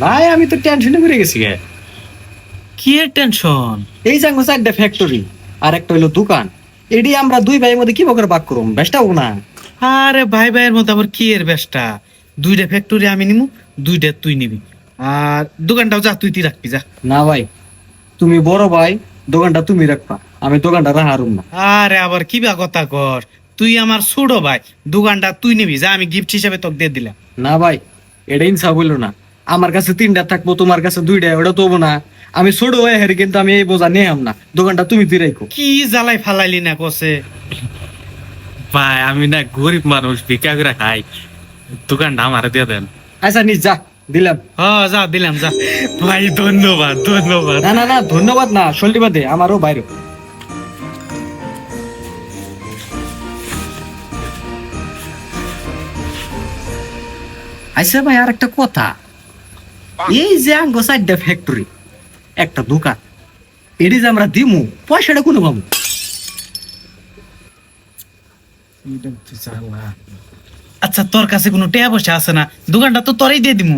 ভাই আমি তো টেনশনে ঘুরে গেছি গে। কি এর টেনশন? এই জাঙ্গো চারটা ফ্যাক্টরি আর একটা হইলো দোকান। এডি আমরা দুই ভাইয়ের মধ্যে কি বকর বাক করুম, বেস্টাও না। আরে ভাই ভাইয়ের মধ্যে আবার কি এর বেশটা? দুইটা ফ্যাক্টরি আমি নিমু, দুইটা তুই নিবি। আর দোকানটাও যা তুই রাখবি যা। না ভাই, তুমি বড় ভাই, দোকানটা তুমি রাখবা, আমি দোকানটা রাহারুম না। আরে আবার কি বা কথা কর? তুই আমার ছোট ভাই, দোকানটা তুই নিবি যা, আমি গিফট হিসেবে তোকে দিয়ে দিলাম। না ভাই, এটা ইনসাফ হইলো না। আমার কাছে তিনটা থাকবো, তোমার কাছে দুইটা, ওটা তো হবো না। আমি ছোট ভাই হারি, কিন্তু আমি এই বোঝা নিয়ে না। দোকানটা তুমি তুই রাখো। কি জ্বালাই ফালাইলি না কসে? ভাই আমি না গরিব মানুষ, ভিক্ষা করে খাই, দোকানটা আমার দিয়ে দেন। আচ্ছা নিস, যা দিলাম। হ্যাঁ যা দিলাম যা। ভাই ধন্যবাদ ধন্যবাদ। না না না, ধন্যবাদ না, সল্টি বাদে আমারও বাইরে। আচ্ছা ভাই, আর একটা কথা, এই যে আঙ্গো চারটা ফ্যাক্টরি, একটা দোকান, এটি যে আমরা দিমু, পয়সাটা কোনো পাবো? আচ্ছা তোর কাছে কোনো টাকা পয়সা আছে না? দোকানটা তো তোরই দিয়ে দিমু।